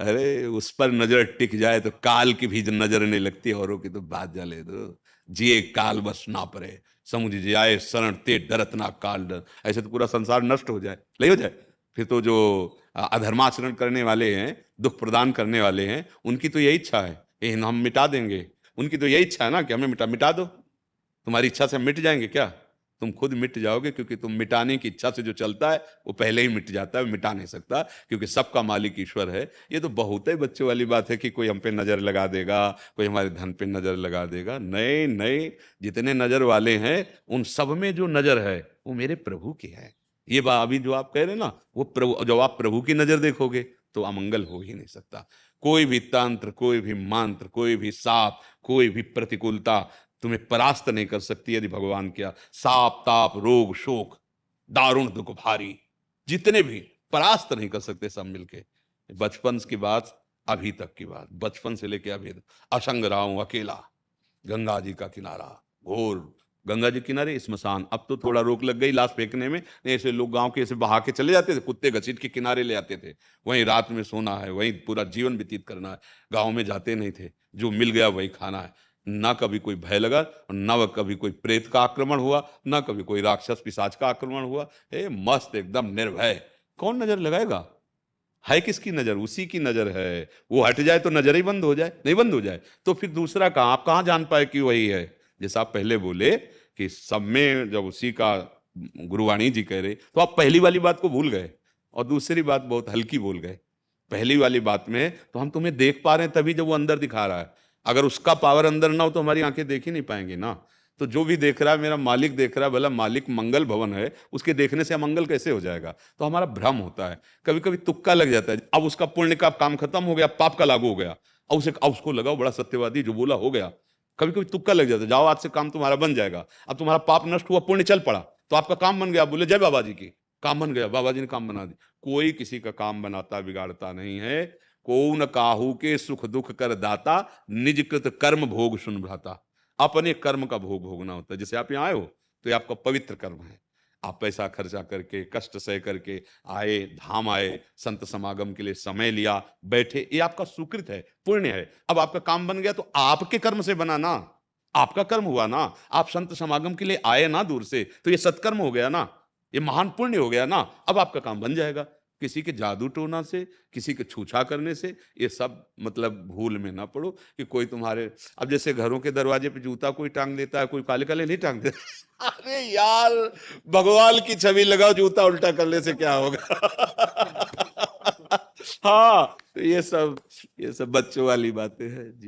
अरे उस पर नजर टिक जाए तो काल की भी नजर नहीं लगती, औरों की तो बात जाले दो। जिए काल बस ना परे, समुझ जाए शरण ते डरत ना काल डर। ऐसे तो पूरा संसार नष्ट हो जाए, नहीं हो जाए। फिर तो जो अधर्माचरण करने वाले हैं, दुख प्रदान करने वाले हैं, उनकी तो यही इच्छा है कि हम मिटा देंगे। उनकी तो यही इच्छा है ना कि हमें मिटा मिटा दो। तुम्हारी इच्छा से हम मिट जाएंगे क्या? तुम खुद मिट जाओगे, क्योंकि तुम मिटाने की इच्छा से जो चलता है वो पहले ही मिट जाता है, मिटा नहीं सकता, क्योंकि सबका मालिक ईश्वर है। ये तो बहुत ही बच्चों वाली बात है कि कोई हम पे नजर लगा देगा, कोई हमारे धन पे नजर लगा देगा। नहीं नहीं, जितने नजर वाले हैं उन सब में जो नजर है वो मेरे प्रभु की है। ये बात अभी जो आप कह रहे हैं ना, वो प्रभु, जब आप प्रभु की नजर देखोगे तो अमंगल हो ही नहीं सकता। कोई भी तंत्र, कोई भी मंत्र, कोई भी साप, कोई भी प्रतिकूलता तुम्हें परास्त नहीं कर सकती यदि भगवान किया। साप ताप रोग शोक दारुण दुख भारी, जितने भी परास्त नहीं कर सकते सब मिलके। बचपन की बात, अभी तक की बात, बचपन से लेके अभी तक असंग रहा हूं अकेला। गंगा जी का किनारा, घोर गंगा जी किनारे स्मशान। अब तो थोड़ा रोक लग गई लाश फेंकने में, नहीं ऐसे लोग गांव के ऐसे बहा के चले जाते थे, कुत्ते घसीट के किनारे ले आते थे। वहीं रात में सोना है, वहीं पूरा जीवन व्यतीत करना है। गांव में जाते नहीं थे, जो मिल गया वही खाना है। ना कभी कोई भय लगा, और ना कभी कोई प्रेत का आक्रमण हुआ, ना कभी कोई राक्षस पिशाच का आक्रमण हुआ। ए मस्त एकदम निर्भय। कौन नजर लगाएगा? है किसकी नजर? उसी की नजर है। वो हट जाए तो नजर ही बंद हो जाए, नहीं बंद हो जाए तो फिर दूसरा कहाँ, आप कहाँ जान पाए कि वही है? जैसा आप पहले बोले कि सब में जब उसी का, गुरुवाणी जी कह रहे, तो आप पहली वाली बात को भूल गए और दूसरी बात बहुत हल्की बोल गए। पहली वाली बात में तो हम तुम्हें देख पा रहे हैं तभी जब वो अंदर दिखा रहा है। अगर उसका पावर अंदर ना हो तो हमारी आंखें देख ही नहीं पाएंगी ना। तो जो भी देख रहा है मेरा मालिक देख रहा है, भला मालिक मंगल भवन है, उसके देखने से अमंगल कैसे हो जाएगा? तो हमारा भ्रम होता है। कभी कभी तुक्का लग जाता है, अब उसका पुण्य का काम खत्म हो गया, पाप का लागू हो गया, अब उसको लगाओ बड़ा सत्यवादी, जो बोला हो गया। कभी कभी तुक्का लग जाता है, जाओ आज से काम तुम्हारा बन जाएगा। अब तुम्हारा पाप नष्ट हुआ, पुण्य चल पड़ा, तो आपका काम बन गया, बोले जय बाबा जी की, काम बन गया, बाबा जी ने काम बना दिया। कोई किसी का काम बनाता बिगाड़ता नहीं है। को न काहू के सुख दुख कर दाता, निज कृत कर्म भोग सुन भ्राता। अपने कर्म का भोग भोगना होता है। जैसे आप यहाँ आए हो तो ये आपका पवित्र कर्म है। आप पैसा खर्चा करके, कष्ट सह करके आए, धाम आए, संत समागम के लिए समय लिया, बैठे, ये आपका सुकृत है, पुण्य है। अब आपका काम बन गया तो आपके कर्म से बना ना, आपका कर्म हुआ ना। आप संत समागम के लिए आए ना दूर से, तो ये सत्कर्म हो गया ना, ये महान पुण्य हो गया ना। अब आपका काम बन जाएगा। किसी के जादू टोना से, किसी के छूछा करने से, ये सब मतलब भूल में ना पड़ो कि कोई तुम्हारे, अब जैसे घरों के दरवाजे पे जूता कोई टांग देता है, कोई काले काले नहीं टांग देता। अरे यार, भगवान की छवि लगाओ, जूता उल्टा करने से क्या होगा? हाँ, तो ये सब बच्चों वाली बातें हैं जी।